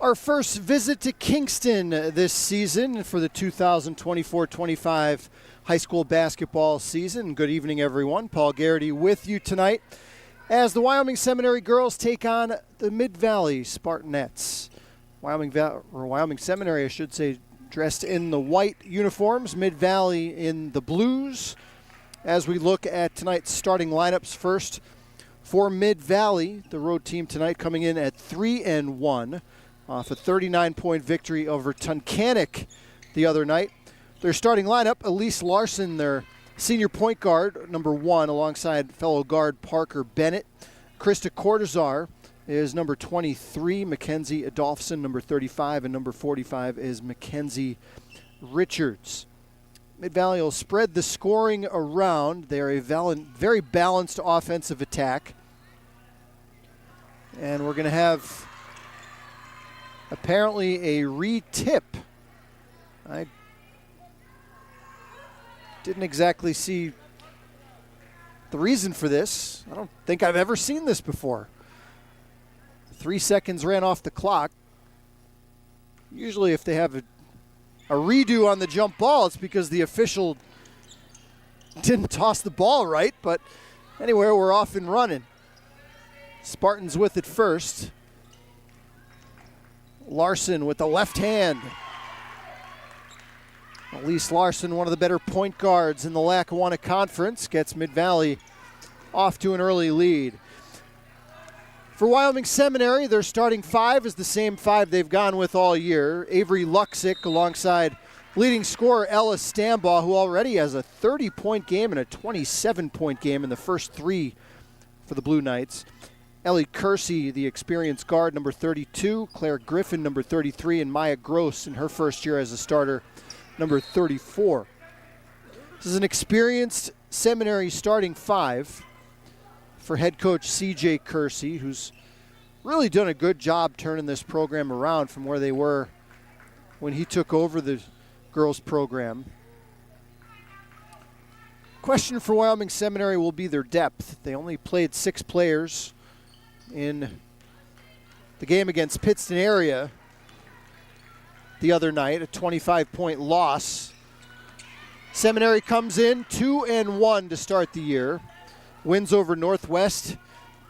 Our first visit to Kingston this season for the 2024-25 high school basketball season. Good evening, everyone. Paul Garrity with you tonight as the Wyoming Seminary girls take on the Mid-Valley Spartanettes. Wyoming Seminary, I should say, dressed in the white uniforms, Mid-Valley in the blues. As we look at tonight's starting lineups first for Mid-Valley, the road team tonight coming in at 3-1. Off a 39-point victory over Tunkhannock the other night. Their starting lineup, Elise Larson, their senior point guard, number 1, alongside fellow guard Parker Bennett. Krista Cortazar is number 23. Mackenzie Adolphson, number 35. And number 45 is Mackenzie Richards. Mid-Valley will spread the scoring around. They're a very balanced offensive attack. And we're going to have apparently a re-tip. I didn't exactly see the reason for this. I don't think I've ever seen this before. 3 seconds ran off the clock. Usually if they have a redo on the jump ball, it's because the official didn't toss the ball right. But anyway, we're off and running. Spartans with it first. Larson with the left hand. Elise Larson, one of the better point guards in the Lackawanna Conference, gets Mid-Valley off to an early lead. For Wyoming Seminary, their starting 5 is the same 5 they've gone with all year. Avery Luxick alongside leading scorer Ella Stambaugh, who already has a 30-point game and a 27-point game in the first 3 for the Blue Knights. Ellie Kersey, the experienced guard, number 32. Claire Griffin, number 33. And Maya Gross, in her first year as a starter, number 34. This is an experienced seminary starting 5 for head coach C.J. Kersey, who's really done a good job turning this program around from where they were when he took over the girls program. Question for Wyoming Seminary will be their depth. They only played 6 players in the game against Pittston area the other night, a 25-point loss. Seminary comes in 2-1 to start the year. Wins over Northwest,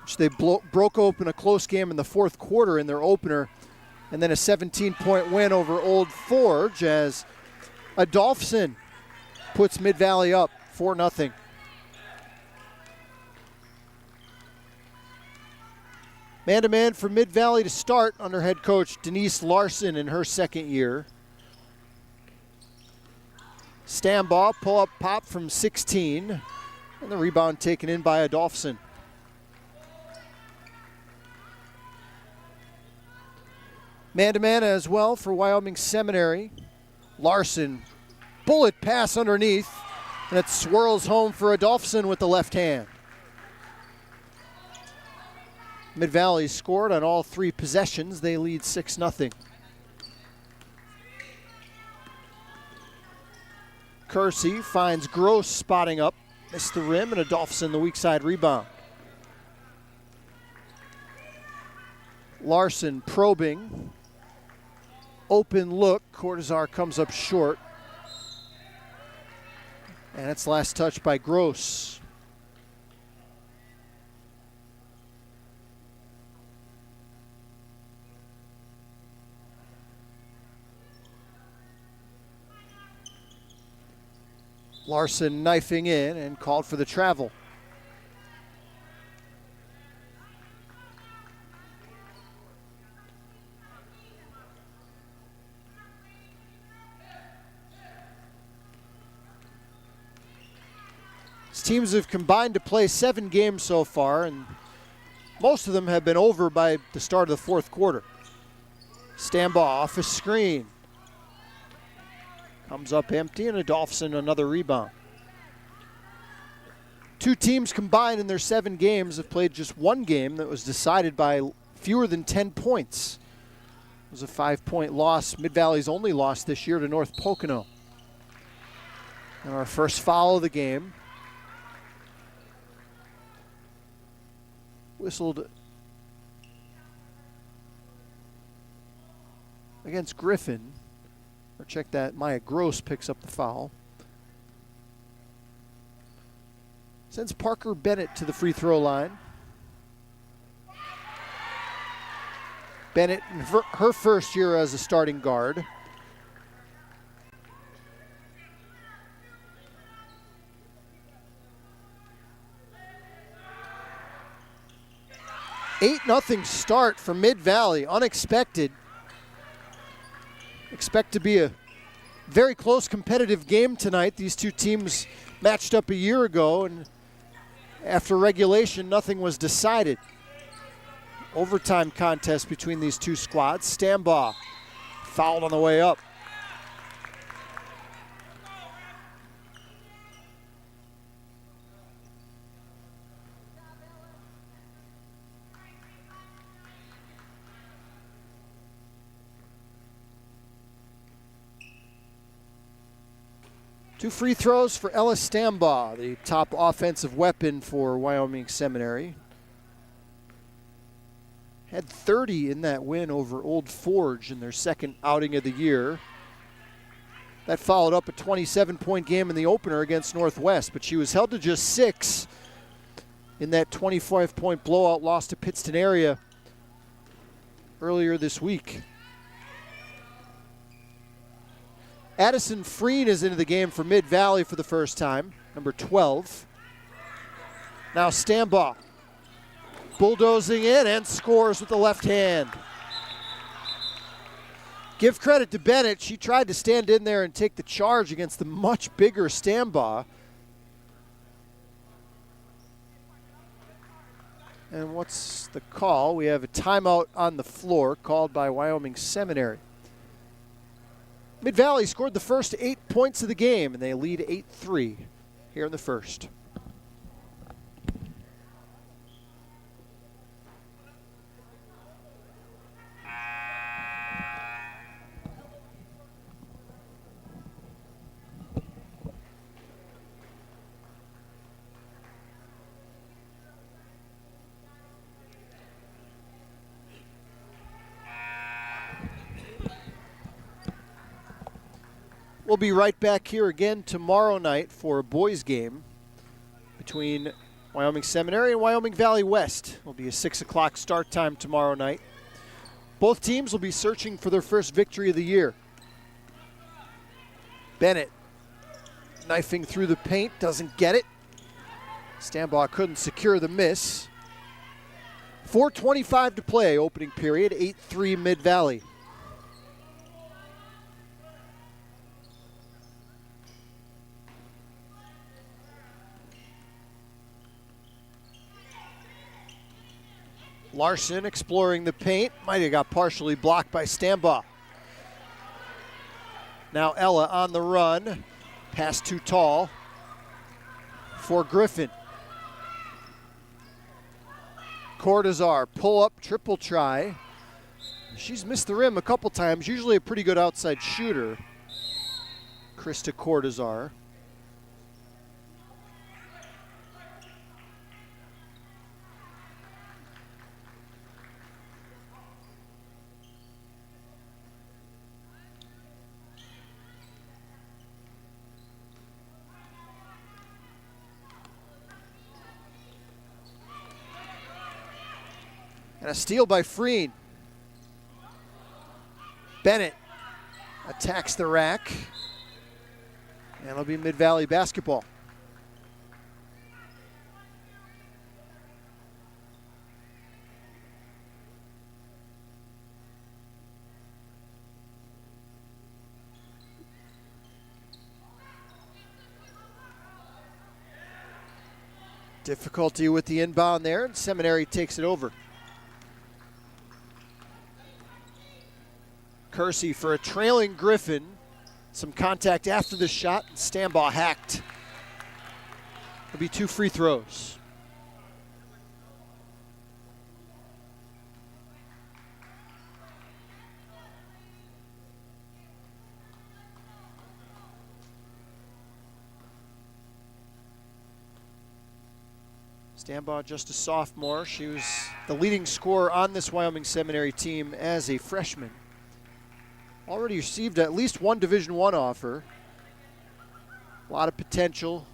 which they broke open a close game in the fourth quarter in their opener, and then a 17-point win over Old Forge as Adolphson puts Mid-Valley up 4-0. Man-to-man for Mid-Valley to start under head coach Denise Larson in her second year. Stambaugh, pull-up pop from 16, and the rebound taken in by Adolphson. Man-to-man as well for Wyoming Seminary. Larson, bullet pass underneath, and it swirls home for Adolphson with the left hand. Mid-Valley scored on all 3 possessions. They lead 6-0. Kersey finds Gross spotting up. Missed the rim, and Adolphson the weak side rebound. Larson probing. Open look. Cortazar comes up short. And it's last touch by Gross. Larson knifing in and called for the travel. These teams have combined to play 7 games so far, and most of them have been over by the start of the fourth quarter. Stambaugh off a screen. Comes up empty, and Adolphson another rebound. 2 teams combined in their 7 games have played just 1 game that was decided by fewer than 10 points. It was a 5-point loss, Mid-Valley's only loss this year to North Pocono. And our first foul of the game. Whistled against Griffin. Or check that, Maya Gross picks up the foul. Sends Parker Bennett to the free throw line. Bennett in her first year as a starting guard. Eight 0 start for Mid-Valley, unexpected. Expect to be a very close competitive game tonight. These two teams matched up a year ago, and after regulation, nothing was decided. Overtime contest between these two squads. Stambaugh fouled on the way up. Two free throws for Ella Stambaugh, the top offensive weapon for Wyoming Seminary. Had 30 in that win over Old Forge in their second outing of the year. That followed up a 27-point game in the opener against Northwest, but she was held to just 6 in that 25-point blowout loss to Pittston area earlier this week. Addison Freen is into the game for Mid-Valley for the first time, number 12. Now Stambaugh bulldozing in and scores with the left hand. Give credit to Bennett. She tried to stand in there and take the charge against the much bigger Stambaugh. And what's the call? We have a timeout on the floor called by Wyoming Seminary. Mid-Valley scored the first 8 points of the game, and they lead 8-3 here in the first. We'll be right back here again tomorrow night for a boys game between Wyoming Seminary and Wyoming Valley West. It'll be a 6 o'clock start time tomorrow night. Both teams will be searching for their first victory of the year. Bennett knifing through the paint, doesn't get it. Stambaugh couldn't secure the miss. 4:25 to play, opening period, 8-3 Mid-Valley. Larson exploring the paint. Might have got partially blocked by Stambaugh. Now Ella on the run. Pass too tall for Griffin. Cortazar, pull up, triple try. She's missed the rim a couple times. Usually a pretty good outside shooter. Krista Cortazar. And a steal by Freen. Bennett attacks the rack. And it'll be Mid-Valley basketball. Difficulty with the inbound there, and Seminary takes it over. Kersey for a trailing Griffin. Some contact after the shot, and Stambaugh hacked. It'll be 2 free throws. Stambaugh, just a sophomore. She was the leading scorer on this Wyoming Seminary team as a freshman. Already received at least one Division I offer. A lot of potential.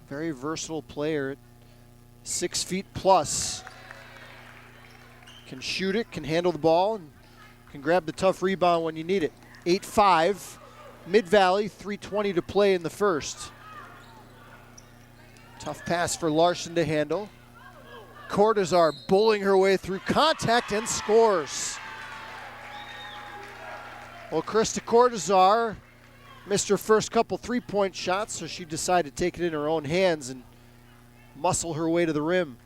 Very versatile player. 6 feet plus. Can shoot it, can handle the ball, and can grab the tough rebound when you need it. 8-5, Mid-Valley, 3:20 to play in the first. Tough pass for Larson to handle. Cortazar bullying her way through contact and scores. Well, Krista Cortazar missed her first couple three-point shots, so she decided to take it in her own hands and muscle her way to the rim.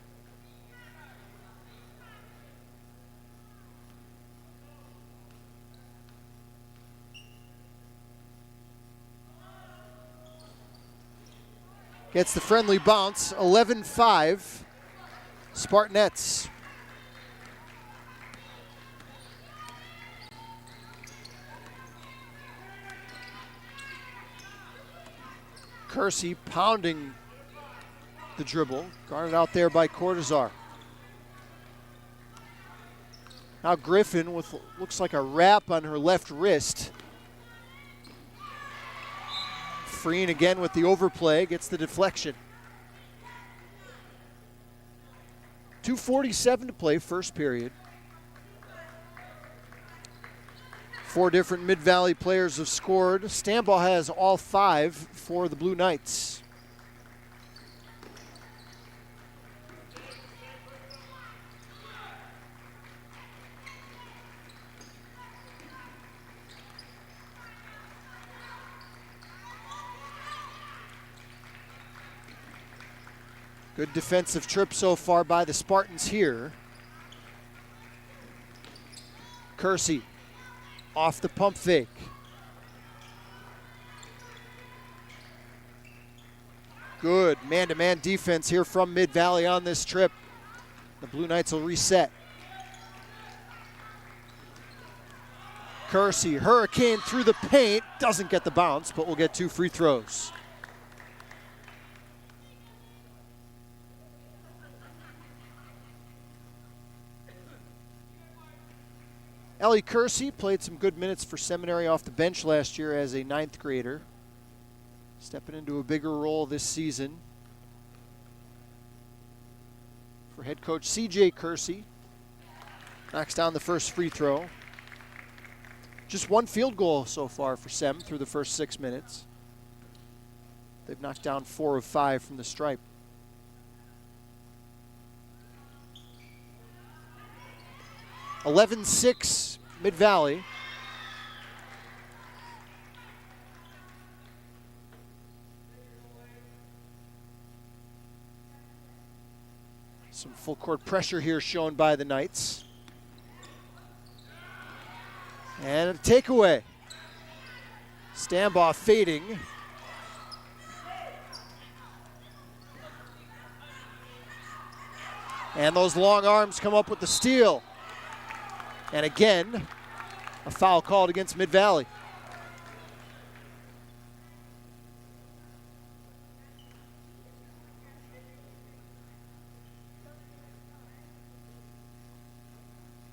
Gets the friendly bounce, 11-5, Spartanettes. Kersey pounding the dribble, guarded out there by Cortazar. Now Griffin with looks like a wrap on her left wrist. Freen again with the overplay, gets the deflection. 2:47 to play, first period. 4 different Mid-Valley players have scored. Stambaugh has all 5 for the Blue Knights. Good defensive trip so far by the Spartans here. Kersey off the pump fake. Good man-to-man defense here from Mid-Valley on this trip. The Blue Knights will reset. Kersey, hurricane through the paint, doesn't get the bounce, but will get 2 free throws. Ellie Kersey played some good minutes for Seminary off the bench last year as a 9th grader. Stepping into a bigger role this season for head coach C.J. Kersey. Knocks down the first free throw. Just 1 field goal so far for Sem through the first 6 minutes. They've knocked down 4 of 5 from the stripe. (11-6) Mid-Valley. Some full court pressure here shown by the Knights. And a takeaway. Stambaugh fading. And those long arms come up with the steal. And again, a foul called against Mid-Valley.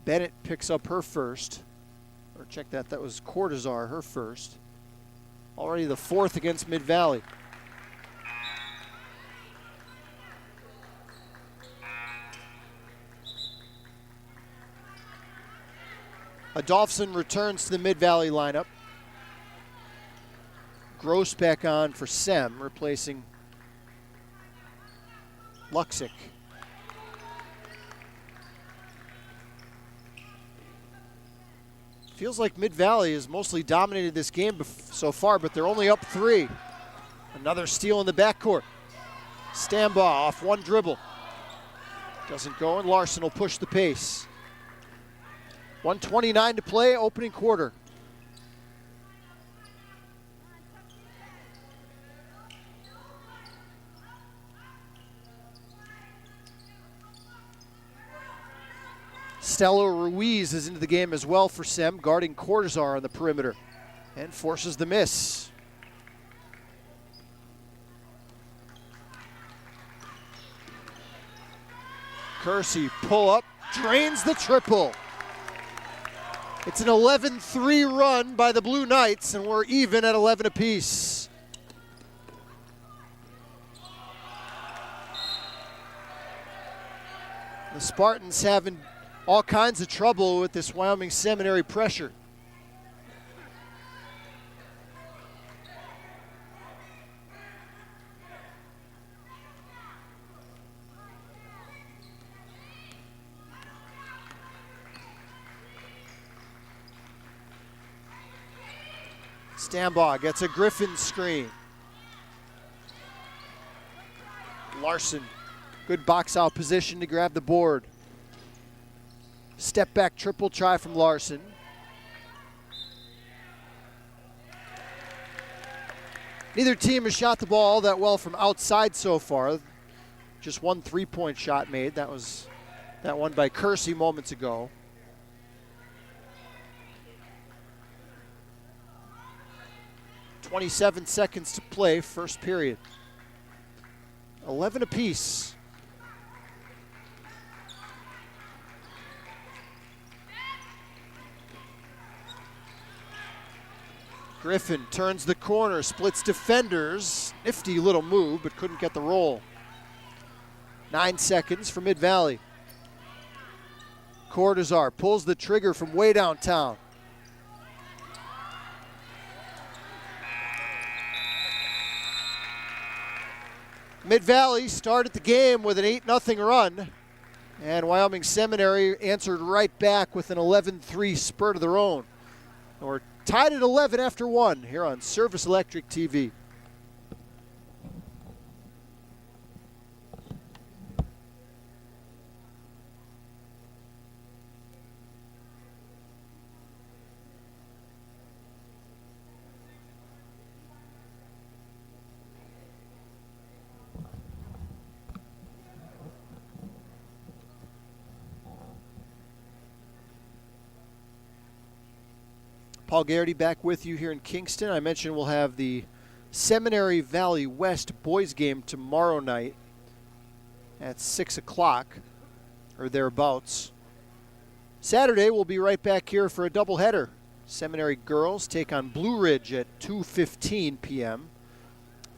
Bennett picks up her first. Or check that, that was Cortazar, her first. Already the 4th against Mid-Valley. Adolphson returns to the Mid-Valley lineup. Gross back on for Sem, replacing Luxick. Feels like Mid-Valley has mostly dominated this game so far, but they're only up 3. Another steal in the backcourt. Stambaugh off 1 dribble. Doesn't go, and Larson will push the pace. 1:29 to play, opening quarter. Stella Ruiz is into the game as well for Sem, guarding Cortazar on the perimeter, and forces the miss. Kersey pull up, drains the triple. It's an 11-3 run by the Blue Knights, and we're even at 11 apiece. The Spartans having all kinds of trouble with this Wyoming Seminary pressure. Stambaugh gets a Griffin screen. Larson, good box out position to grab the board. Step back triple try from Larson. Neither team has shot the ball all that well from outside so far. Just one three-point shot made. That was that one by Kersey moments ago. .27 seconds to play, first period. 11 apiece. Griffin turns the corner, splits defenders. Nifty little move, but couldn't get the roll. 9 seconds for Mid-Valley. Cortazar pulls the trigger from way downtown. Mid-Valley started the game with an 8-0 run, and Wyoming Seminary answered right back with an 11-3 spurt of their own. And we're tied at 11 after 1 here on Service Electric TV. Paul Garrity back with you here in Kingston. I mentioned we'll have the Seminary Valley West boys game tomorrow night at 6 o'clock or thereabouts. Saturday we'll be right back here for a doubleheader. Seminary girls take on Blue Ridge at 2:15 p.m.,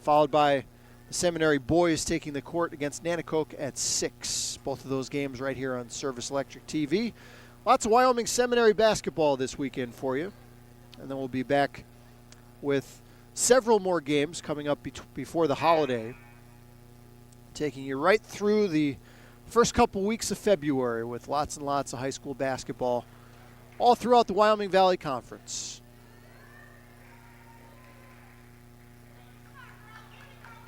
followed by the Seminary boys taking the court against Nanticoke at 6. Both of those games right here on Service Electric TV. Lots of Wyoming Seminary basketball this weekend for you. And then we'll be back with several more games coming up before the holiday, taking you right through the first couple weeks of February with lots and lots of high school basketball all throughout the Wyoming Valley Conference.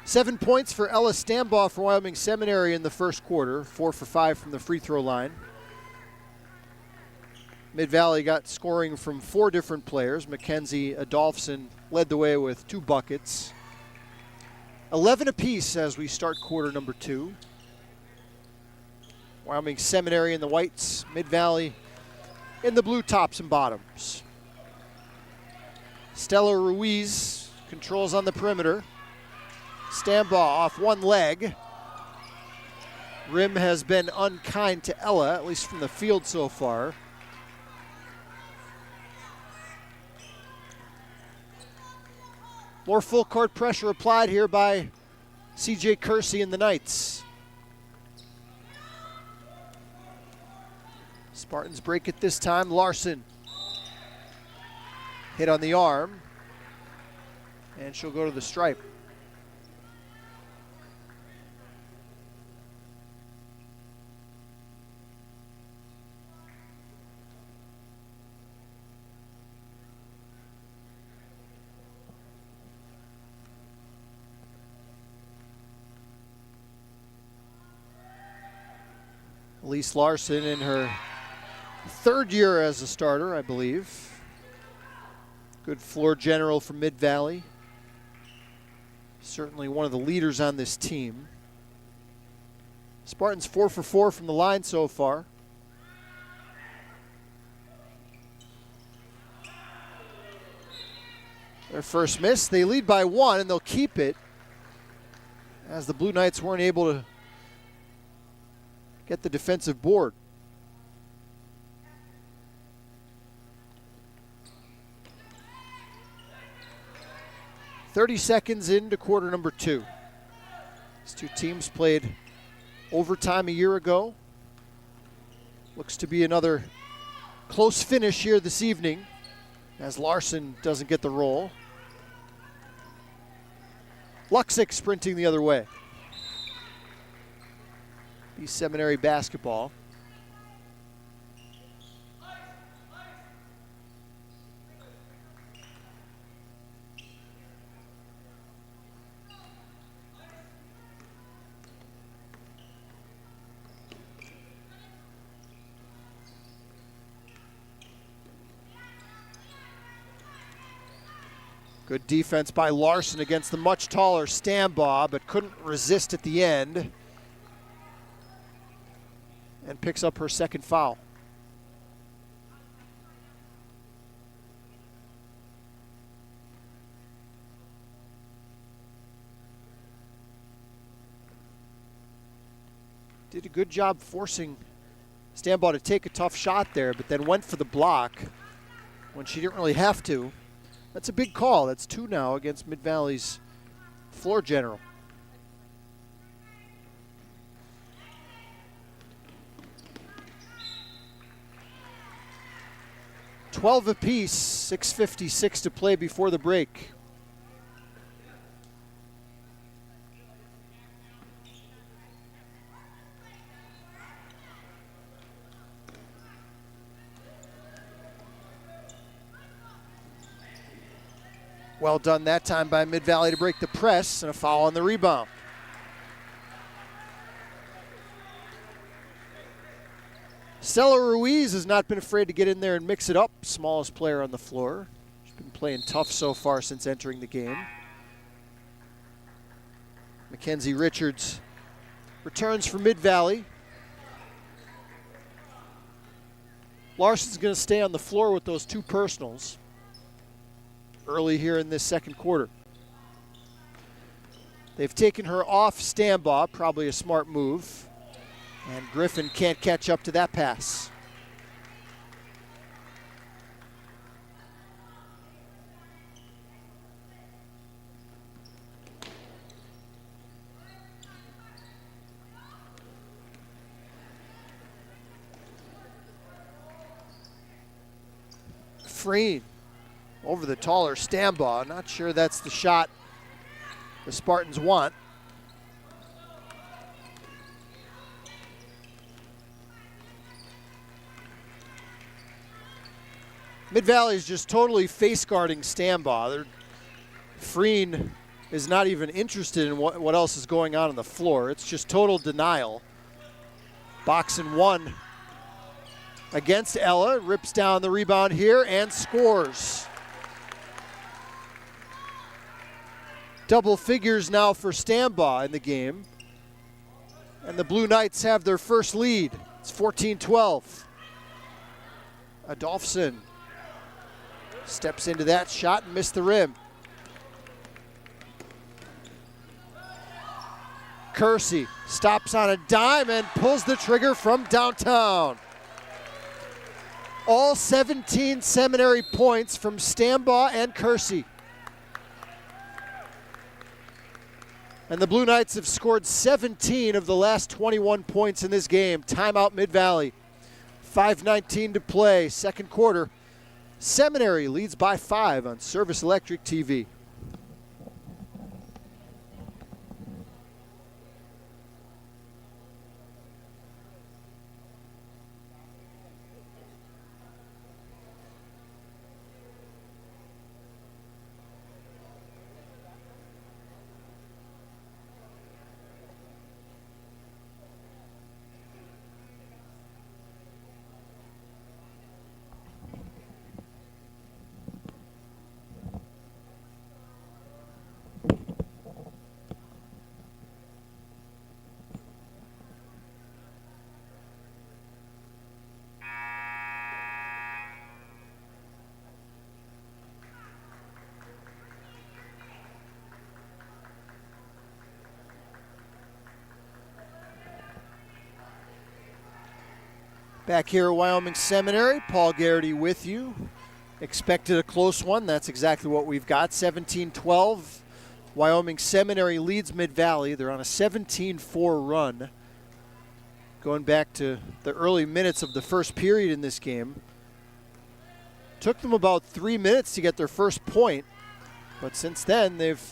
Seven points for Ella Stambaugh for Wyoming Seminary in the first quarter, 4 for 5 from the free throw line. Mid-Valley got scoring from 4 different players. Mackenzie Adolphson led the way with 2 buckets. 11 apiece as we start quarter number 2. Wyoming Seminary in the whites, Mid-Valley in the blue tops and bottoms. Stella Ruiz controls on the perimeter. Stambaugh off one leg. Rim has been unkind to Ella, at least from the field so far. More full court pressure applied here by C.J. Kersey and the Knights. Spartans break it this time. Larson hit on the arm, and she'll go to the stripe. Elise Larson in her 3rd year as a starter, I believe. Good floor general from Mid-Valley. Certainly one of the leaders on this team. Spartans 4 for 4 from the line so far. Their first miss. They lead by 1, and they'll keep it as the Blue Knights weren't able to get the defensive board. 30 seconds into quarter number 2. These two teams played overtime a year ago. Looks to be another close finish here this evening as Larson doesn't get the roll. Luxick sprinting the other way. Seminary basketball. Good defense by Larson against the much taller Stambaugh, but couldn't resist at the end. And picks up her second foul. Did a good job forcing Stambaugh to take a tough shot there, but then went for the block when she didn't really have to. That's a big call. That's 2 now against Mid-Valley's floor general. $12 apiece, 6:56 to play before the break. Well done that time by Mid-Valley to break the press, and a foul on the rebound. Stella Ruiz has not been afraid to get in there and mix it up. Smallest player on the floor. She's been playing tough so far since entering the game. Mackenzie Richards returns for Mid-Valley. Larson's going to stay on the floor with those 2 personals early here in this second quarter. They've taken her off Stambaugh, probably a smart move. And Griffin can't catch up to that pass. Freen over the taller Stambaugh. Not sure that's the shot the Spartans want. Mid-Valley is just totally face guarding Stambaugh. Freen is not even interested in what else is going on the floor. It's just total denial. Boxing 1 against Ella. Rips down the rebound here and scores. Double figures now for Stambaugh in the game. And the Blue Knights have their first lead. It's 14-12. Adolphson steps into that shot and missed the rim. Kersey stops on a dime and pulls the trigger from downtown. All 17 Seminary points from Stambaugh and Kersey. And the Blue Knights have scored 17 of the last 21 points in this game. Timeout Mid-Valley. 5:19 to play, second quarter. Seminary leads by 5 on Service Electric TV. Back here at Wyoming Seminary, Paul Garrity with you. Expected a close one. That's exactly what we've got. 17-12 Wyoming Seminary leads Mid-Valley. They're on a 17-4 run. Going back to the early minutes of the first period in this game. Took them about 3 minutes to get their first point, but since then they've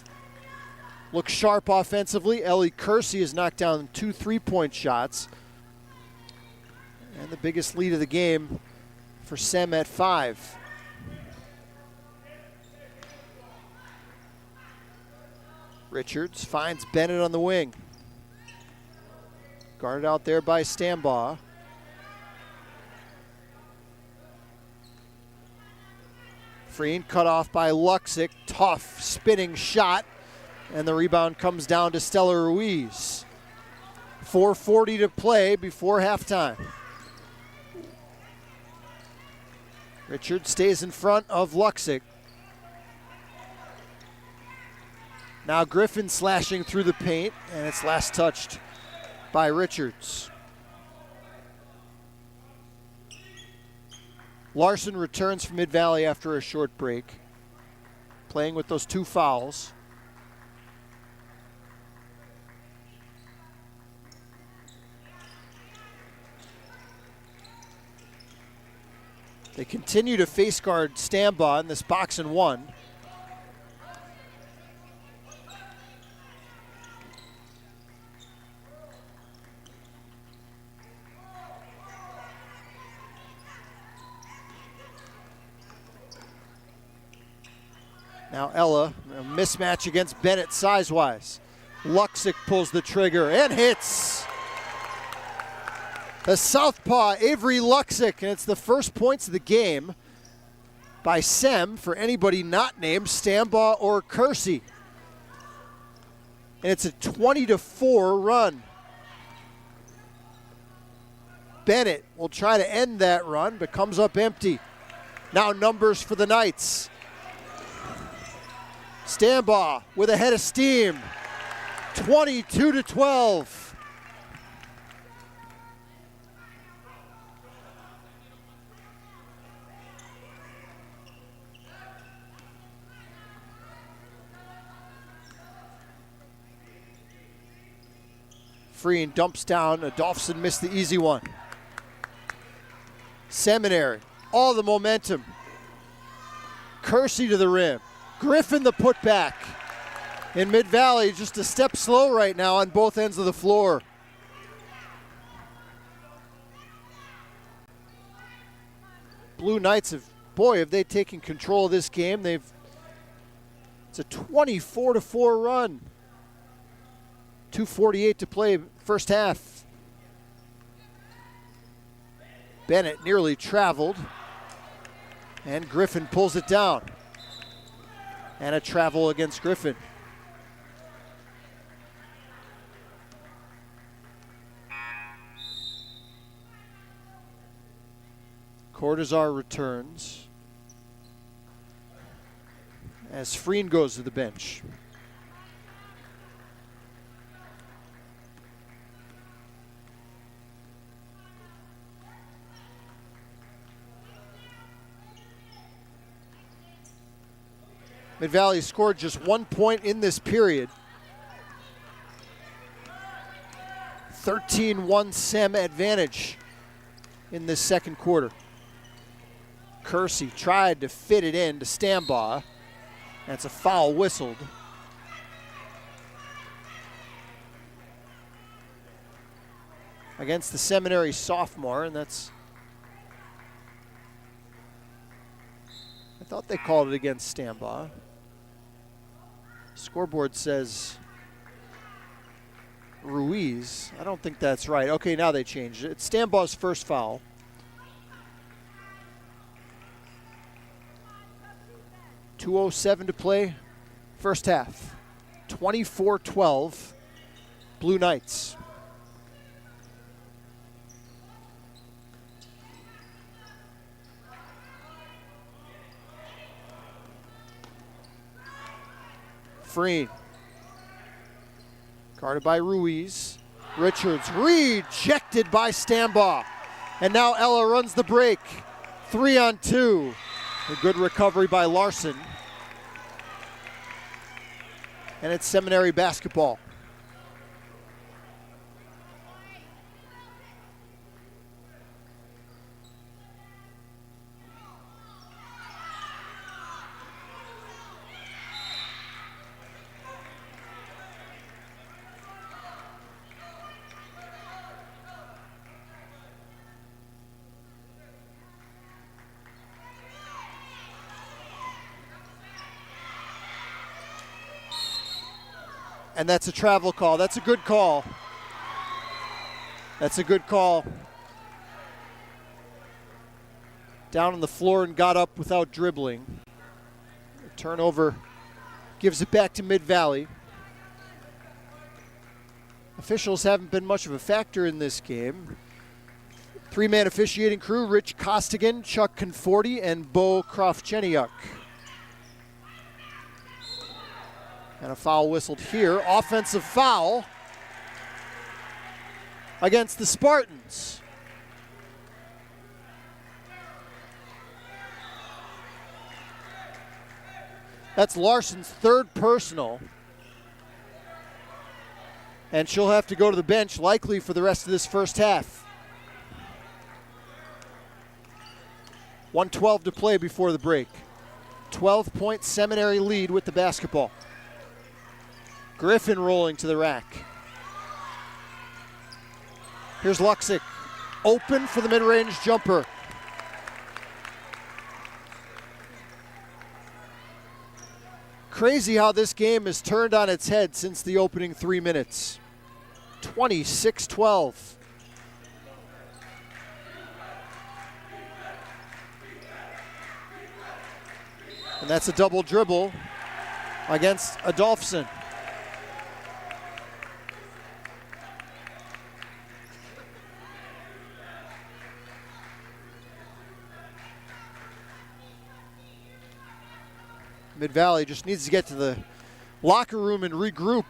looked sharp offensively. Ellie Kersey has knocked down 2 3-point shots. And the biggest lead of the game for Sem at 5. Richards finds Bennett on the wing. Guarded out there by Stambaugh. Freen cut off by Luxick. Tough spinning shot. And the rebound comes down to Stella Ruiz. 4:40 to play before halftime. Richards stays in front of Luxick. Now Griffin slashing through the paint, and it's last touched by Richards. Larson returns from Mid-Valley after a short break, playing with those 2 fouls. They continue to face guard Stambaugh in this box and 1. Now Ella, a mismatch against Bennett size-wise. Luxick pulls the trigger and hits. The southpaw, Avery Luxick, and it's the first points of the game by Sem for anybody not named Stambaugh or Kersey. And it's a 20-4 run. Bennett will try to end that run, but comes up empty. Now numbers for the Knights. Stambaugh with a head of steam, 22-12. Free and dumps down. Adolphson missed the easy one. Seminary, all the momentum. Kersey to the rim. Griffin the putback. In Mid-Valley, just a step slow right now on both ends of the floor. Blue Knights have they taken control of this game. It's a 24-4 run. 2:48 to play first half. Bennett nearly traveled, and Griffin pulls it down. And a travel against Griffin. Cortazar returns as Freen goes to the bench. Mid-Valley scored just 1 point in this period. 13-1 Sem advantage in this second quarter. Kersey tried to fit it in to Stambaugh. That's a foul whistled. Against the Seminary sophomore, and that's... I thought they called it against Stambaugh. Scoreboard says Ruiz. I don't think that's right. Okay, now they changed it. It's Stambaugh's first foul. .207 to play, first half. 24-12, Blue Knights. Freen. Guarded by Ruiz. Richards rejected by Stambaugh. And now Ella runs the break. 3-on-2. A good recovery by Larson. and it's Seminary basketball. And that's a travel call. That's a good call. That's a good call. Down on the floor and got up without dribbling. The turnover gives it back to Mid-Valley. Officials haven't been much of a factor in this game. Three-man officiating crew: Rich Costigan, Chuck Conforti, and Bo Krofcheniuk. And a foul whistled here. Offensive foul against the Spartans. That's Larson's third personal. And she'll have to go to the bench likely for the rest of this first half. 1:12 to play before the break. 12-point Seminary lead with the basketball. Griffin rolling to the rack. Here's Luxick, open for the mid-range jumper. Crazy how this game has turned on its head since the opening 3 minutes. 26-12. And that's a double dribble against Adolphson. Mid-Valley just needs to get to the locker room and regroup.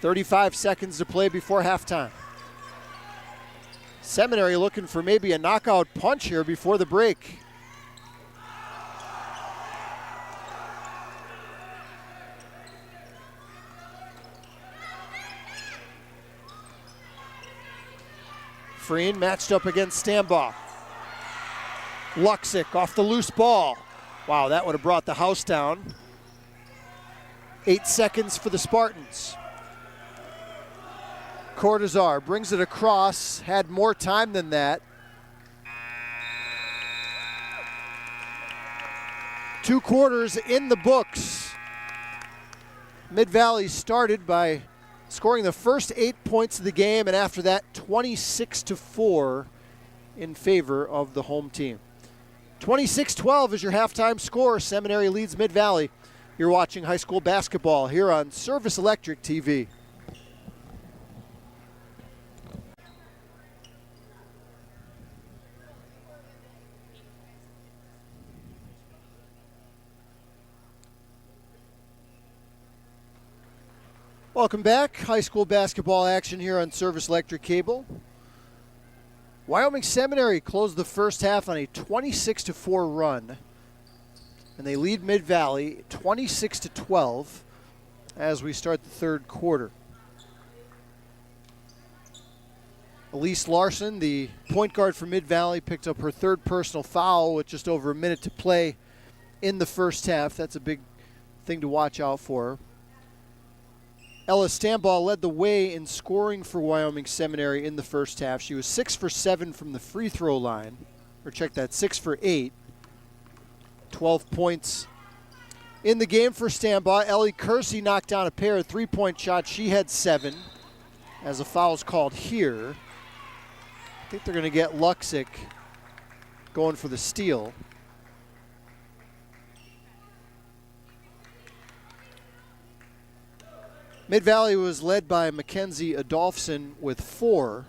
.35 seconds to play before halftime. Seminary looking for maybe a knockout punch here before the break. Freen matched up against Stambaugh. Luxick off the loose ball. Wow, that would have brought the house down. 8 seconds for the Spartans. Cortazar brings it across, had more time than that. 2 quarters in the books. Mid-Valley started by scoring the first 8 points of the game, and after that, 26-4 in favor of the home team. 26-12 is your halftime score. Seminary leads Mid-Valley. You're watching high school basketball here on Service Electric TV. Welcome back. High school basketball action here on Service Electric Cable. Wyoming Seminary closed the first half on a 26-4 run, and they lead Mid-Valley 26-12 as we start the third quarter. Elise Larson, the point guard for Mid-Valley, picked up her third personal foul with just over a minute to play in the first half. That's a big thing to watch out for. Ella Stambaugh led the way in scoring for Wyoming Seminary in the first half. She was 6 for 7 from the free throw line. Or check that, 6 for 8. 12 points in the game for Stambaugh. Ellie Kersey knocked down a pair of three-point shots. She had 7 as a foul's called here. I think they're going to get Luxick going for the steal. Mid-Valley was led by Mackenzie Adolphson with 4.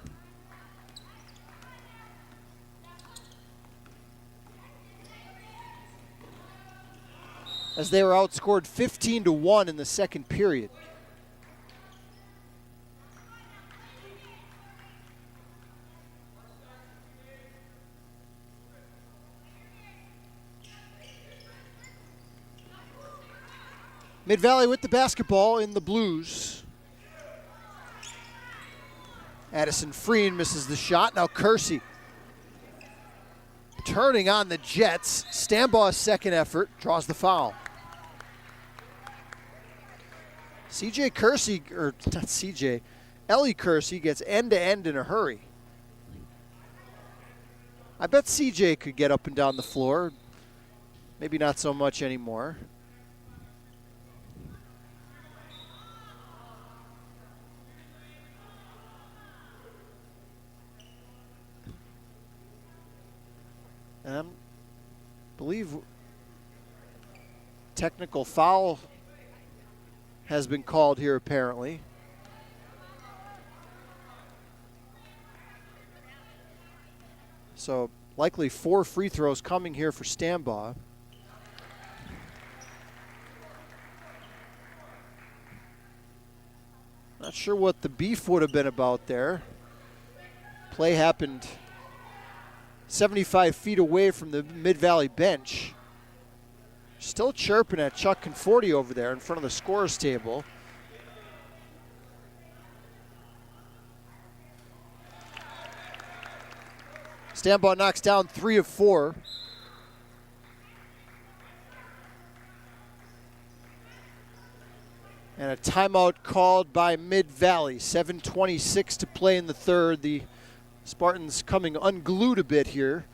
As they were outscored 15-1 in the second period. Mid-Valley with the basketball in the Blues. Addison Freen misses the shot. Now Kersey turning on the Jets. Stambaugh's second effort draws the foul. CJ Kersey, or not CJ, Ellie Kersey gets end-to-end in a hurry. I bet CJ could get up and down the floor. Maybe not so much anymore. And I believe technical foul has been called here apparently. So likely 4 free throws coming here for Stambaugh. Not sure what the beef would have been about there. Play happened 75 feet away from the Mid-Valley bench. Still chirping at Chuck Conforti over there in front of the scorer's table. Stambaugh knocks down 3 of 4. And a timeout called by Mid-Valley. 7:26 to play in the third. The Spartans coming unglued a bit here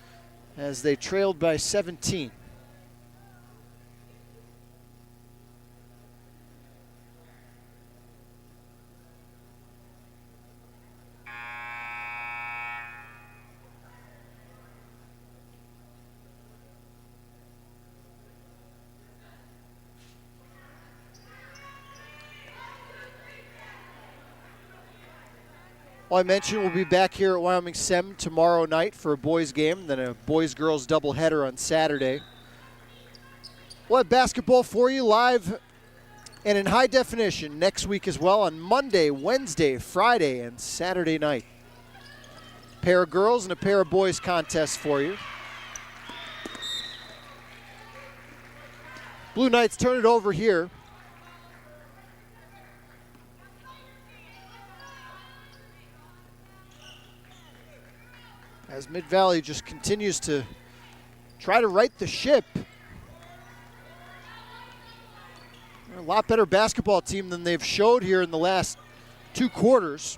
as they trailed by 17. Well, I mentioned we'll be back here at Wyoming Sem tomorrow night for a boys game, then a boys-girls doubleheader on Saturday. We'll have basketball for you live and in high definition next week as well on Monday, Wednesday, Friday, and Saturday night. A pair of girls and a pair of boys contests for you. Blue Knights turn it over here. As Mid-Valley just continues to try to right the ship. They're a lot better basketball team than they've showed here in the last 2 quarters.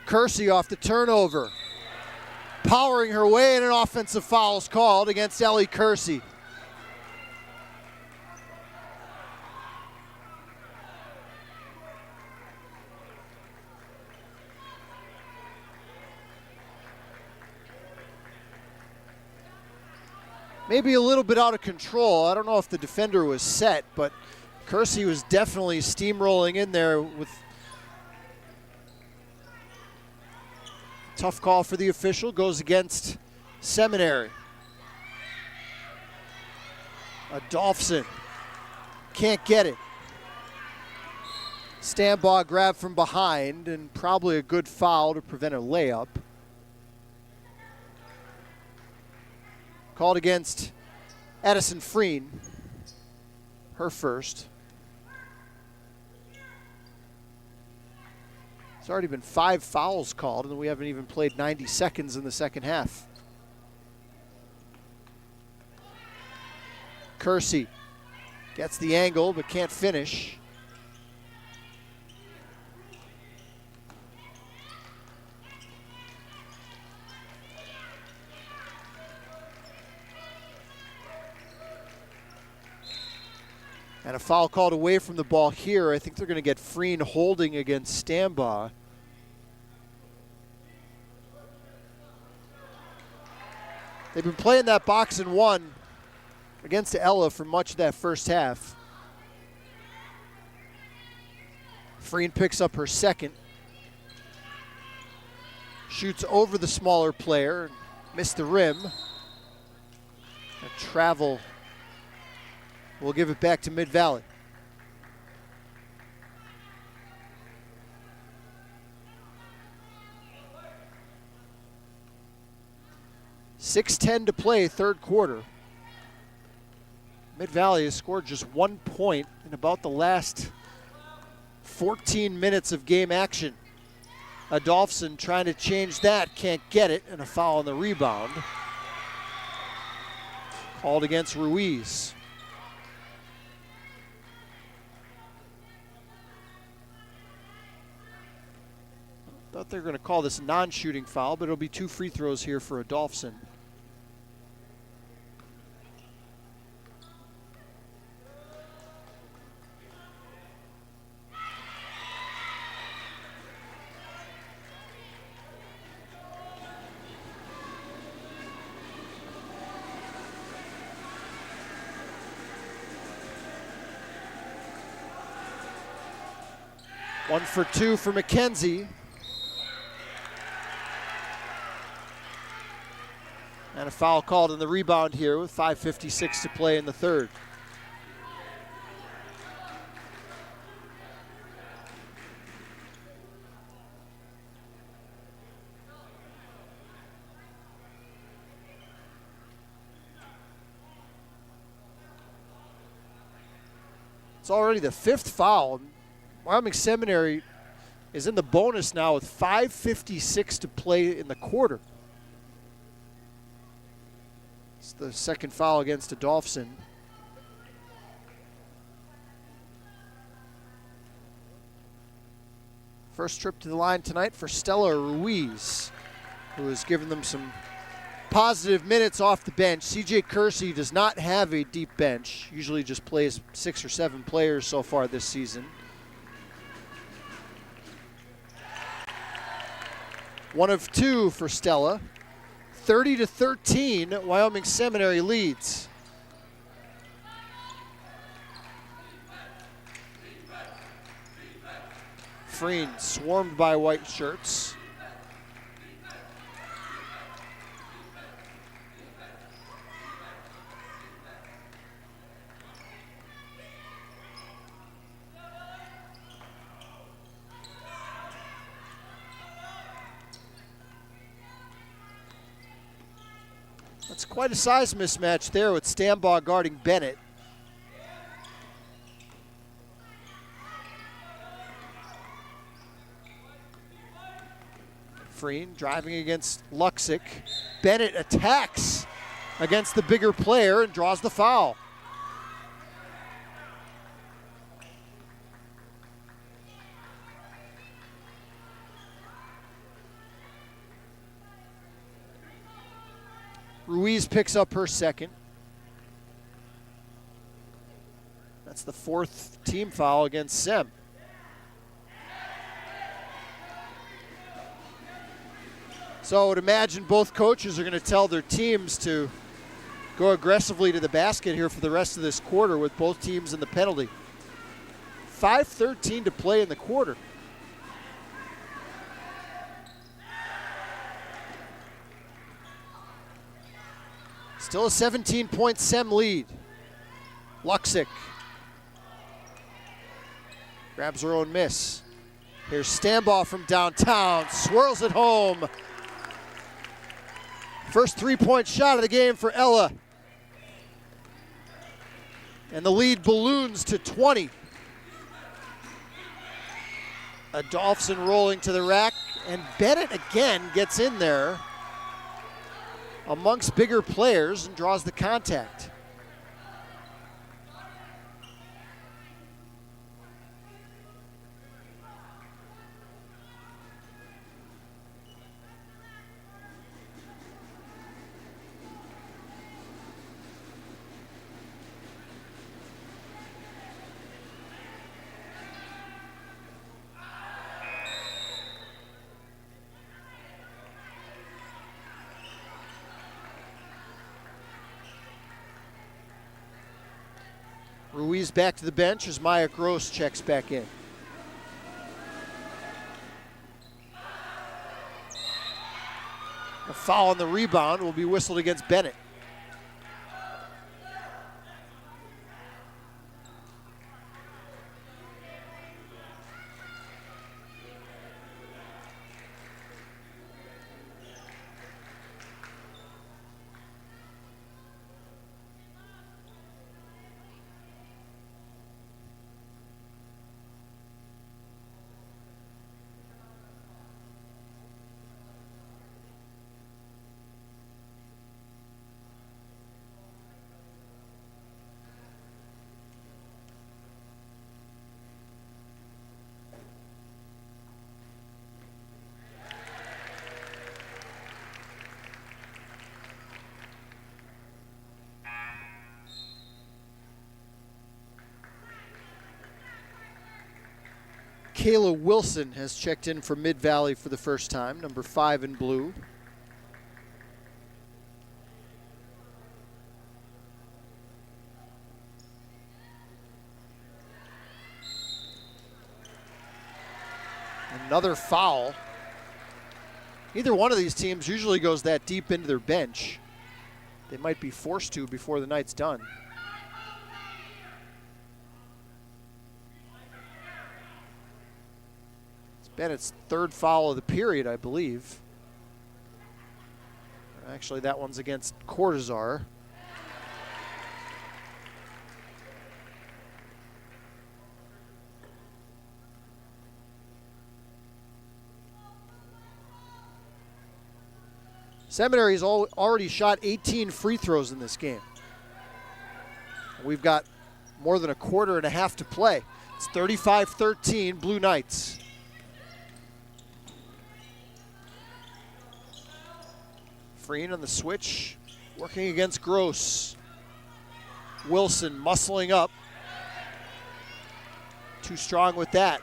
Kersey off the turnover. Powering her way, and an offensive foul is called against Ellie Kersey. Maybe a little bit out of control. I don't know if the defender was set, but Kersey was definitely steamrolling in there with tough call for the official. Goes against Seminary. Adolphson can't get it. Stambaugh grabbed from behind, and probably a good foul to prevent a layup. Called against Addison Freen, her first. It's already been 5 fouls called, and we haven't even played 90 seconds in the second half. Kersey gets the angle but can't finish. And a foul called away from the ball here. I think they're going to get Freen holding against Stambaugh. They've been playing that box and one against Ella for much of that first half. Freen picks up her second. Shoots over the smaller player. Missed the rim. A travel. We'll give it back to Mid-Valley. .6:10 to play, third quarter. Mid-Valley has scored just 1 point in about the last 14 minutes of game action. Adolphson trying to change that, can't get it, and a foul on the rebound. Called against Ruiz. Thought they were going to call this a non-shooting foul, but it'll be 2 free throws here for Adolphson. One for 2 for McKenzie. And a foul called in the rebound here with 5:56 to play in the third. It's already the 5th foul. Wyoming Seminary is in the bonus now with 5:56 to play in the quarter. It's the 2nd foul against Adolphson. First trip to the line tonight for Stella Ruiz, who has given them some positive minutes off the bench. CJ Kersey does not have a deep bench, usually just plays 6 or 7 players so far this season. 1 of 2 for Stella. 30-13, Wyoming Seminary leads. Freen swarmed by white shirts. That's quite a size mismatch there with Stambaugh guarding Bennett. Freen driving against Luxick. Bennett attacks against the bigger player and draws the foul. Ruiz picks up her 2nd. That's the 4th team foul against Sem. So I would imagine both coaches are going to tell their teams to go aggressively to the basket here for the rest of this quarter with both teams in the penalty. 5:13 to play in the quarter. Still a 17-point Sem lead. Luxick grabs her own miss. Here's Stambaugh from downtown, swirls it home. First 3-point shot of the game for Ella. And the lead balloons to 20. Adolphson rolling to the rack, and Bennett again gets in there amongst bigger players and draws the contact. Ruiz back to the bench as Maya Gross checks back in. A foul on the rebound will be whistled against Bennett. Kayla Wilson has checked in for Mid-Valley for the first time, number 5 in blue. Another foul. Neither one of these teams usually goes that deep into their bench. They might be forced to before the night's done. It's Bennett's third foul of the period, I believe. Actually, that one's against Cortazar. Seminary's already shot 18 free throws in this game. We've got more than a quarter and a half to play. It's 35-13, Blue Knights. Freen on the switch, working against Gross. Wilson muscling up. Too strong with that.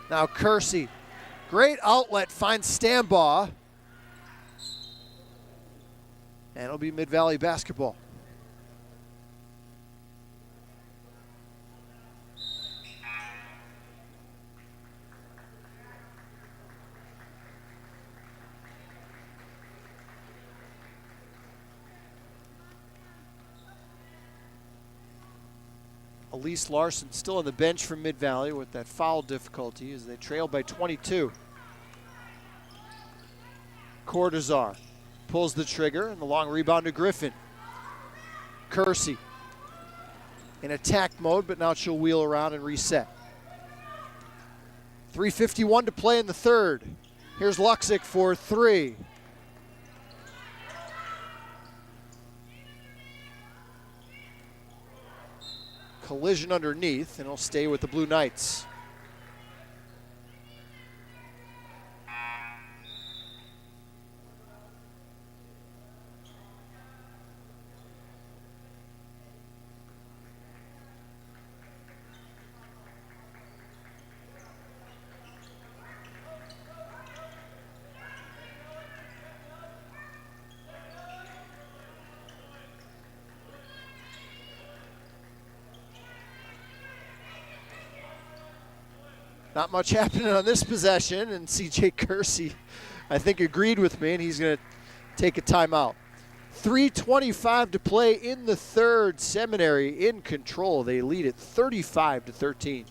Now Kersey, great outlet, finds Stambaugh. And it'll be Mid-Valley basketball. Elise Larson still on the bench for Mid-Valley with that foul difficulty as they trail by 22. Cortazar pulls the trigger, and the long rebound to Griffin. Kersey in attack mode, but now she'll wheel around and reset. 3:51 to play in the third. Here's Luxick for 3. Collision underneath, and it'll stay with the Blue Knights. Not much happening on this possession, and C.J. Kersey, I think, agreed with me, and he's going to take a timeout. 3:25 to play in the third. Seminary in control. They lead it 35-13.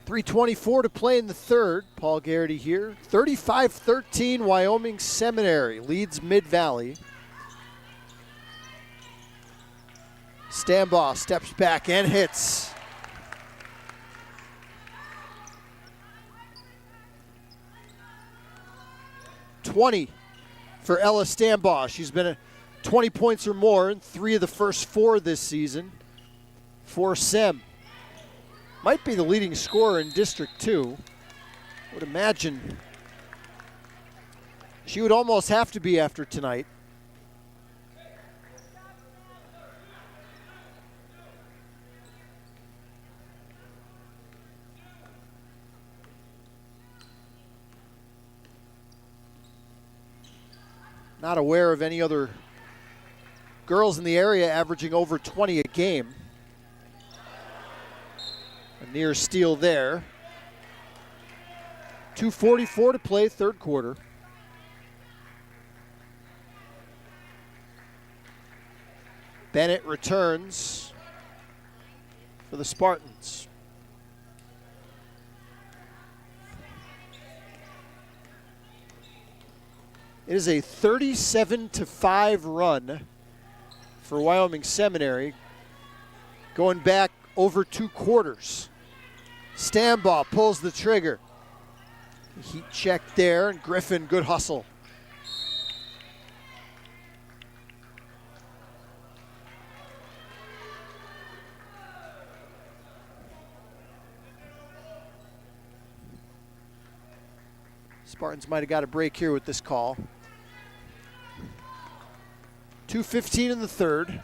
.324 to play in the third. Paul Garrity here. 35-13, Wyoming Seminary leads Mid-Valley. Stambaugh steps back and hits. .20 for Ella Stambaugh. She's been at 20 points or more in 3 of the first 4 this season for Sem. Might be the leading scorer in District 2. Would imagine she would almost have to be after tonight. Not aware of any other girls in the area averaging over 20 a game. A near steal there. 2:44 to play, third quarter. Bennett returns. for the Spartans. It is a 37-5 run for Wyoming Seminary, going back over 2 quarters. Stambaugh pulls the trigger. Heat check there, and Griffin, good hustle. Spartans might have got a break here with this call. 2:15 in the third.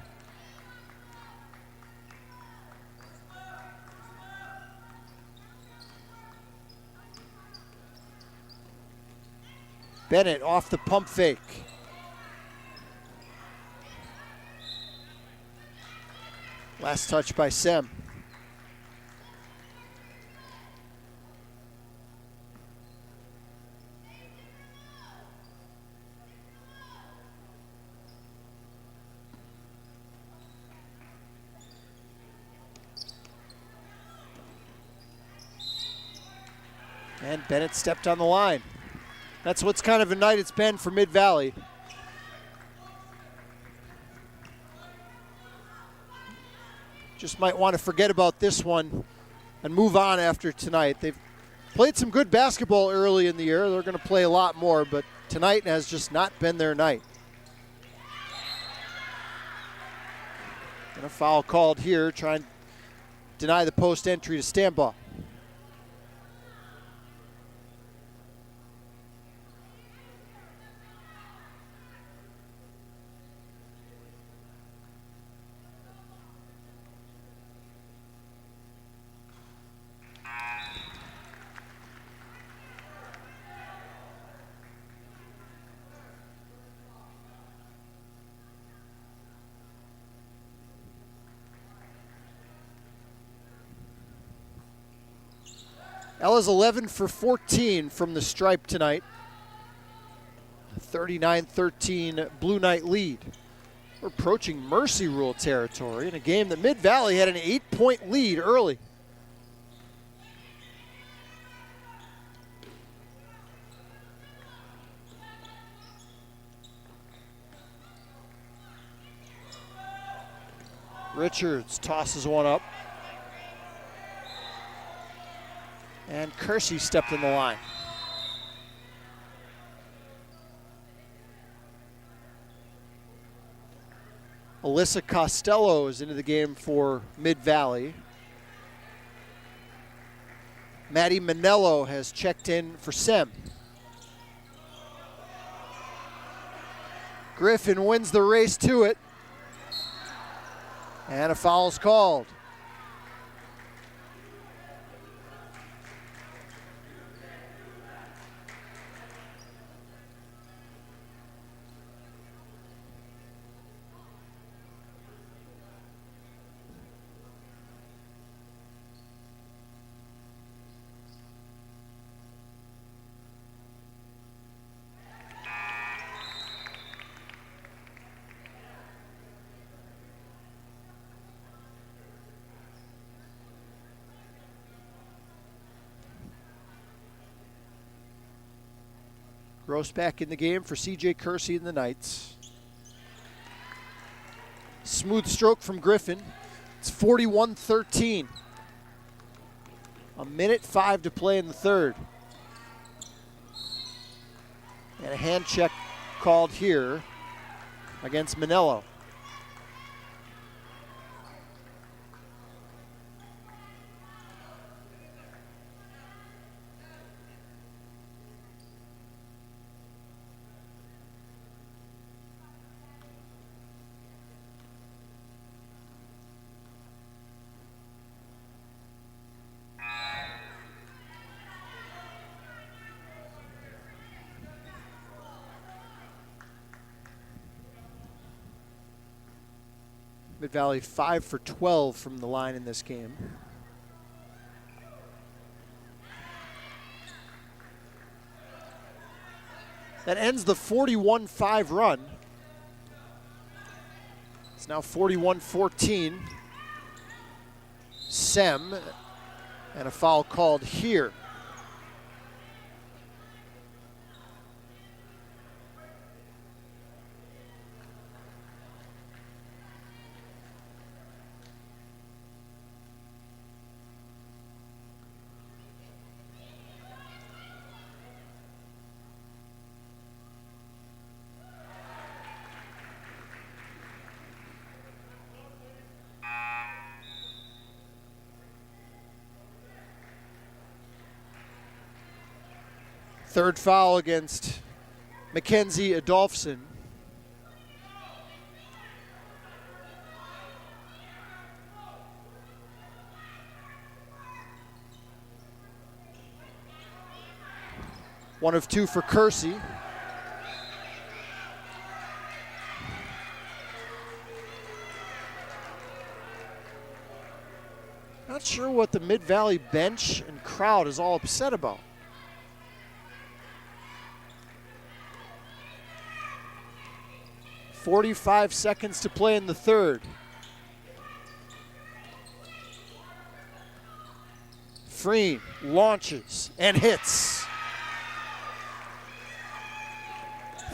Bennett off the pump fake. Last touch by Sem. And Bennett stepped on the line. That's what's kind of a night it's been for Mid-Valley. Just might want to forget about this one and move on after tonight. They've played some good basketball early in the year. They're going to play a lot more, but tonight has just not been their night. And a foul called here, trying to deny the post entry to Stambaugh. Ella's 11 for 14 from the stripe tonight. 39-13 Blue Knight lead. We're approaching mercy rule territory in a game that Mid-Valley had an 8-point lead early. Richards tosses one up. And Kersey stepped in the line. Alyssa Costello is into the game for Mid-Valley. Maddie Manello has checked in for Sem. Griffin wins the race to it. And a foul's called. Gross back in the game for C.J. Kersey and the Knights. Smooth stroke from Griffin. It's 41-13. 1:05 to play in the third. And a hand check called here against Manello. Mid-Valley 5 for 12 from the line in this game. That ends the 41-5 run. It's now 41-14. Sem, and a foul called here. Third foul against Mackenzie Adolphson. One of two for Kersey. Not sure what the Mid-Valley bench and crowd is all upset about. .45 seconds to play in the third. Freen launches and hits.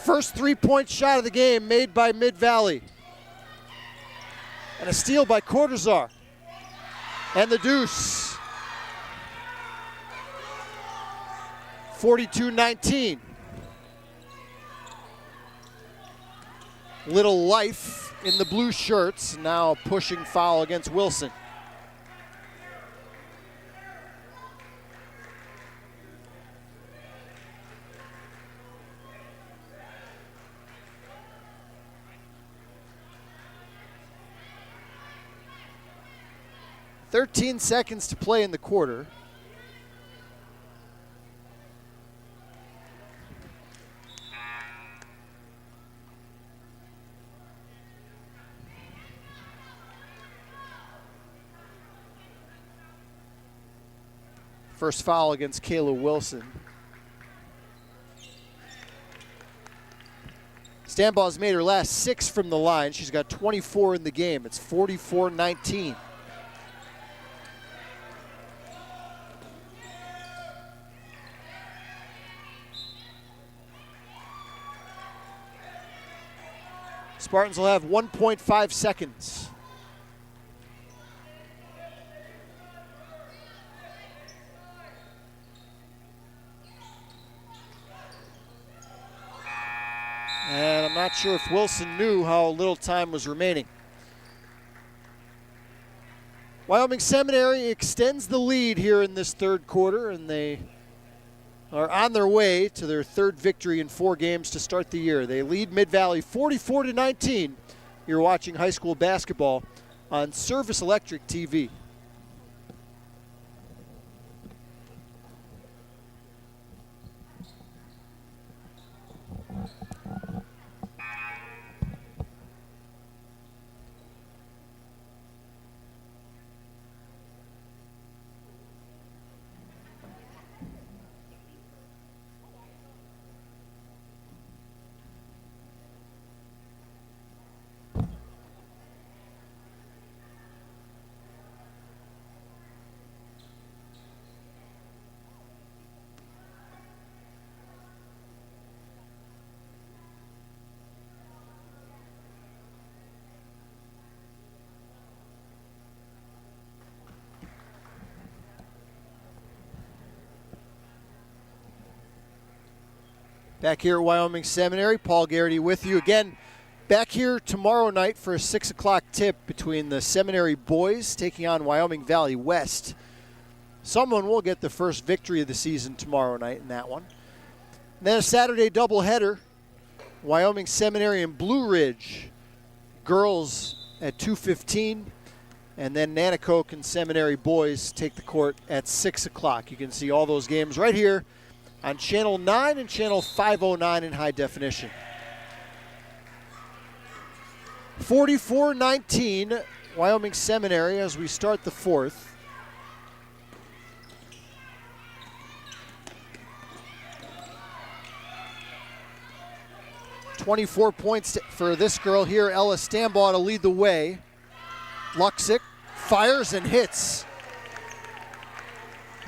First three-point shot of the game made by Mid-Valley. And a steal by Cortazar. And the deuce. 42-19. Little life in the blue shirts. Now pushing foul against Wilson. .13 seconds to play in the quarter. First foul against Kayla Wilson. Stanbaugh's made her last 6 from the line. She's got 24 in the game. It's 44-19. Spartans will have 1.5 seconds. And I'm not sure if Wilson knew how little time was remaining. Wyoming Seminary extends the lead here in this third quarter, and they are on their way to their third victory in 4 games to start the year. They lead Mid-Valley 44-19. You're watching high school basketball on Service Electric TV. Back here at Wyoming Seminary, Paul Garrity with you again. Back here tomorrow night for a 6 o'clock tip between the Seminary boys taking on Wyoming Valley West. Someone will get the first victory of the season tomorrow night in that one. And then a Saturday doubleheader, Wyoming Seminary and Blue Ridge. Girls at 2:15, and then Nanticoke and Seminary boys take the court at 6 o'clock. You can see all those games right here on Channel 9 and Channel 509 in high definition. 44-19, Wyoming Seminary as we start the fourth. .24 points for this girl here, Ella Stanbaugh, to lead the way. Luxick fires and hits.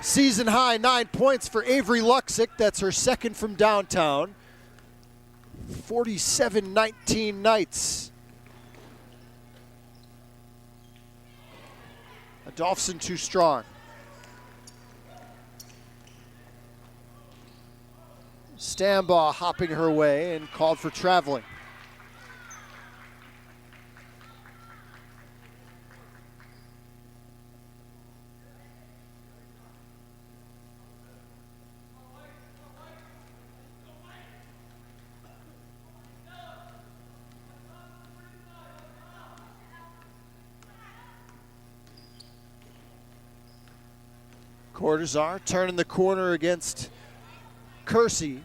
Season high 9 points for Avery Luxick. That's her second from downtown. 47-19 Knights. Adolphson too strong. Stambaugh hopping her way and called for traveling. Cortazar turning the corner against Kersey.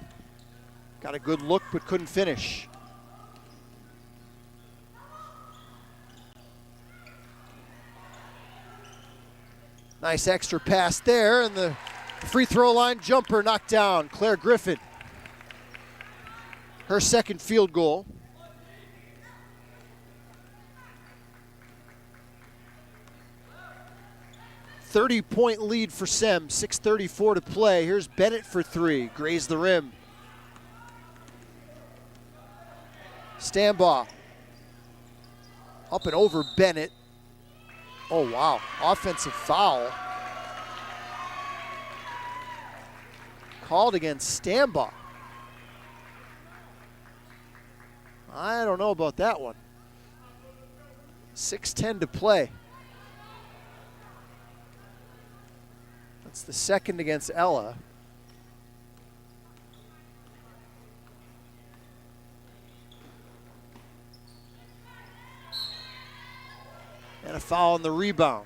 Got a good look but couldn't finish. Nice extra pass there, and the free throw line jumper knocked down. Claire Griffin, her second field goal. .30 lead for Sem, 6:34 to play. Here's Bennett for three, grazed the rim. Stambaugh up and over Bennett. Oh wow, offensive foul. Called against Stambaugh. I don't know about that one. 6:10 to play. That's the second against Ella. And a foul on the rebound.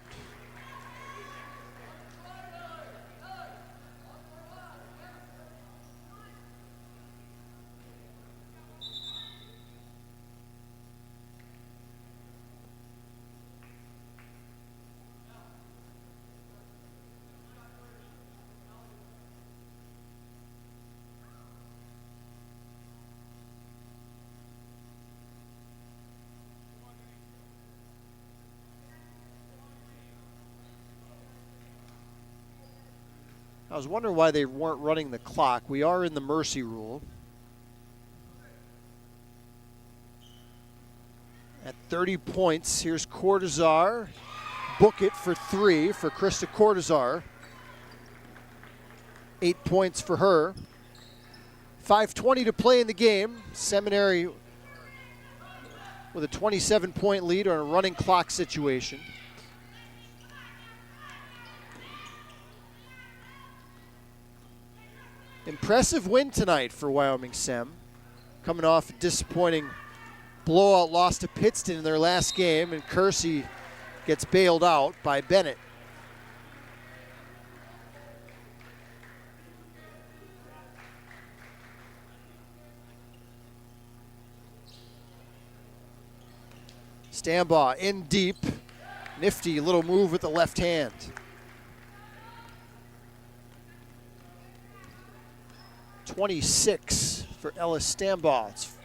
I was wondering why they weren't running the clock. We are in the mercy rule. At 30 points, here's Cortazar. Book it for three for Krista Cortazar. 8 points for her. 5:20 to play in the game. Seminary with a 27-point lead on a running clock situation. Impressive win tonight for Wyoming Sem. Coming off a disappointing blowout loss to Pittston in their last game, and Kersey gets bailed out by Bennett. Stambaugh in deep. Nifty little move with the left hand. .26 for Ellis Stambaugh. It's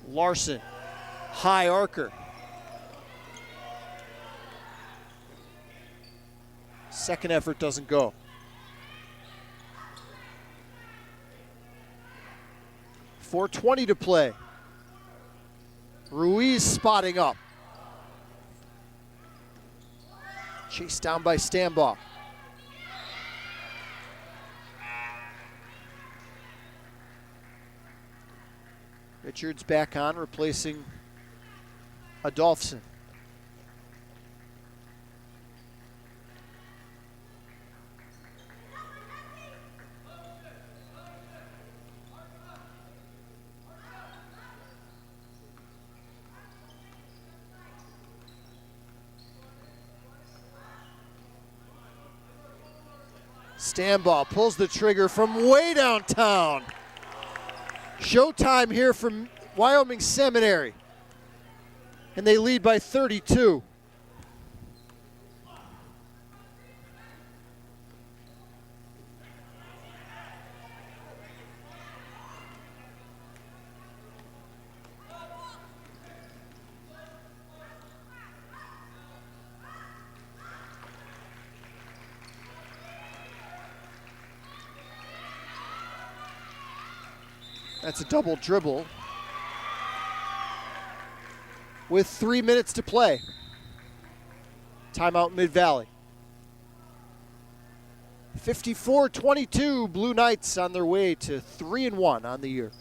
Larson, high arcer. Second effort doesn't go. .420 to play. Ruiz spotting up. Chased down by Stambaugh. Richards back on, replacing Adolphson. Stambaugh pulls the trigger from way downtown. Showtime here from Wyoming Seminary. And they lead by 32. That's a double dribble with 3 minutes to play. Timeout Mid-Valley. 54-22, Blue Knights on their way to 3-1 on the year.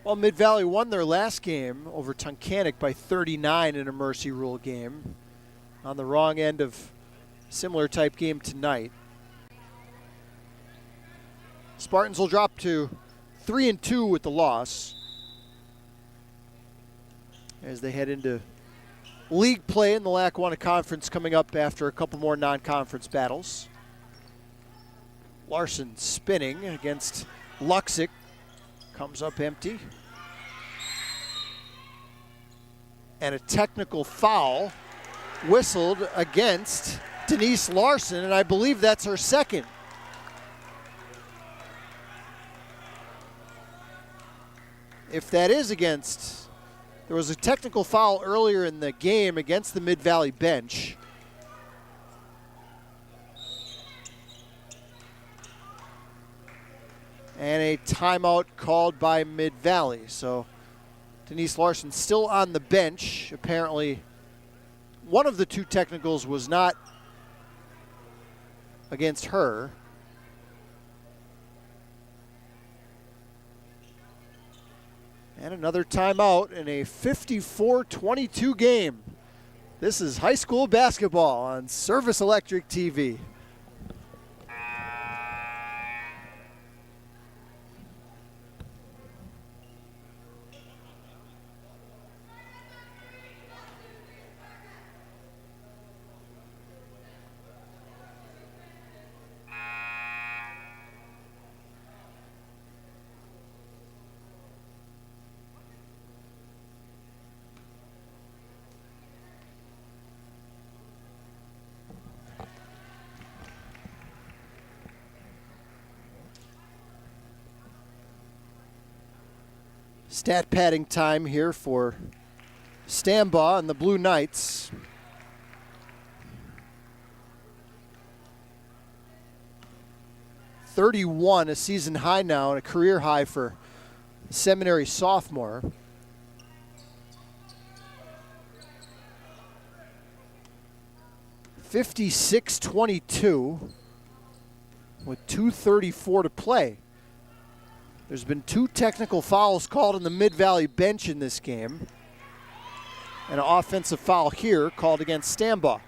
Well, Mid-Valley won their last game over Tunkhannock by 39 in a Mercy Rule game. On the wrong end of similar type game tonight. Spartans will drop to 3-2 with the loss as they head into league play in the Lackawanna Conference coming up after a couple more non-conference battles. Larson spinning against Luxick. Comes up empty. And a technical foul whistled against Denise Larson, and I believe that's her second. If that is against, there was a technical foul earlier in the game against the Mid-Valley bench. And a timeout called by Mid-Valley. So Denise Larson still on the bench. Apparently one of the two technicals was not against her. And another timeout in a 54-22 game. This is high school basketball on Service Electric TV. Stat padding time here for Stambaugh and the Blue Knights. .31, a season high now and a career high for the seminary sophomore. .56-22 with 2:34 to play. There's been two technical fouls called on the Mid-Valley bench in this game. And an offensive foul here called against Stambaugh.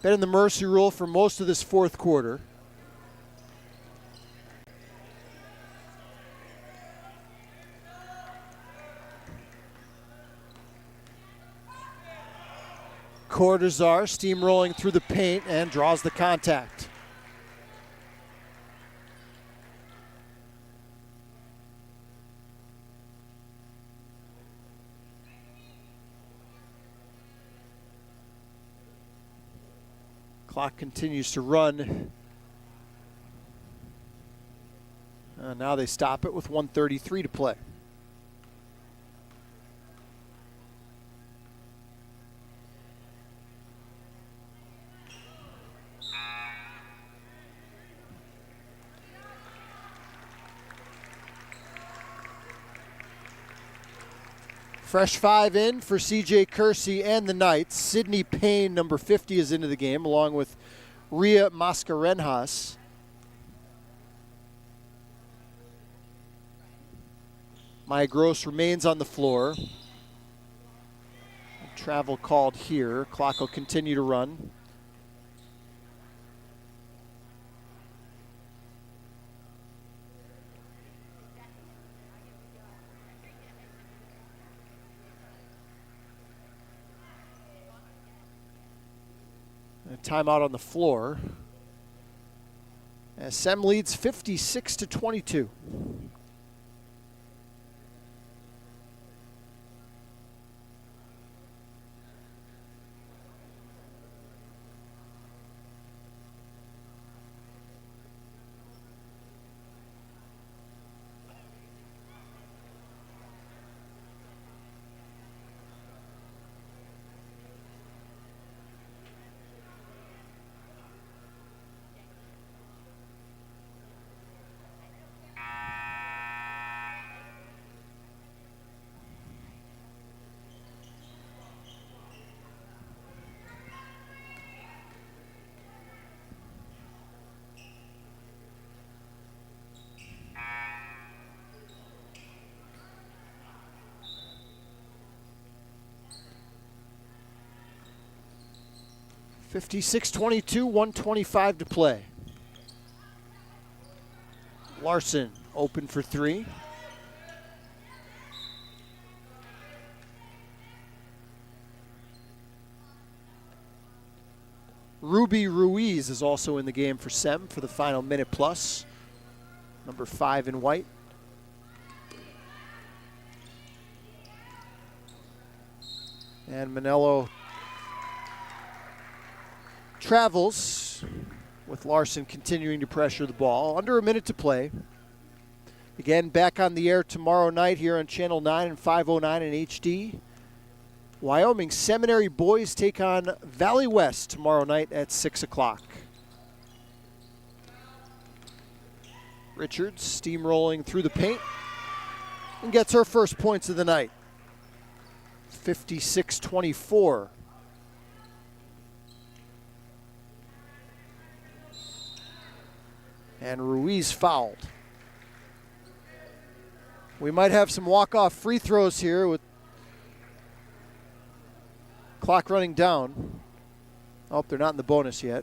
Been in the mercy rule for most of this fourth quarter. Cortazar steamrolling through the paint and draws the contact. Clock continues to run. Now they stop it with 1:33 to play. Fresh 5 in for C.J. Kersey and the Knights. Sydney Payne, number 50, is into the game, along with Ria Mascarenhas. Maya Gross remains on the floor. Travel called here. Clock will continue to run. A timeout on the floor. As Sem leads 56-22. (56-22), 1:25 to play. Larson open for three. Ruby Ruiz is also in the game for Sem for the final minute plus. Number 5 in white. And Manello travels with Larson continuing to pressure the ball. Under a minute to play. Again, back on the air tomorrow night here on Channel 9 and 509 in HD. Wyoming Seminary boys take on Valley West tomorrow night at 6 o'clock. Richards steamrolling through the paint and gets her first points of the night. 56-24. And Ruiz fouled. We might have some walk-off free throws here with clock running down. Oh, they're not in the bonus yet.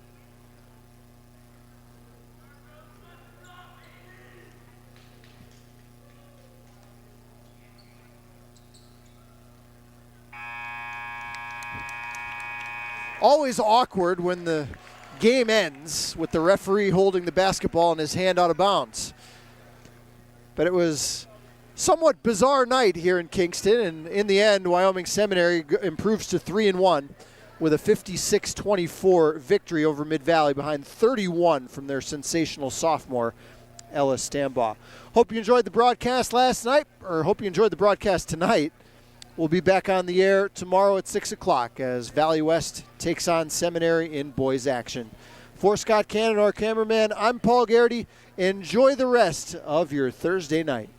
Always awkward when the game ends with the referee holding the basketball in his hand out of bounds. But it was somewhat bizarre night here in Kingston, and in the end, Wyoming Seminary improves to 3-1 with a 56-24 victory over Mid-Valley behind 31 from their sensational sophomore, Ella Stambaugh. Hope you enjoyed the broadcast last night, or hope you enjoyed the broadcast tonight. We'll be back on the air tomorrow at 6 o'clock as Valley West takes on Seminary in boys action. For Scott Cannon, our cameraman, I'm Paul Garrity. Enjoy the rest of your Thursday night.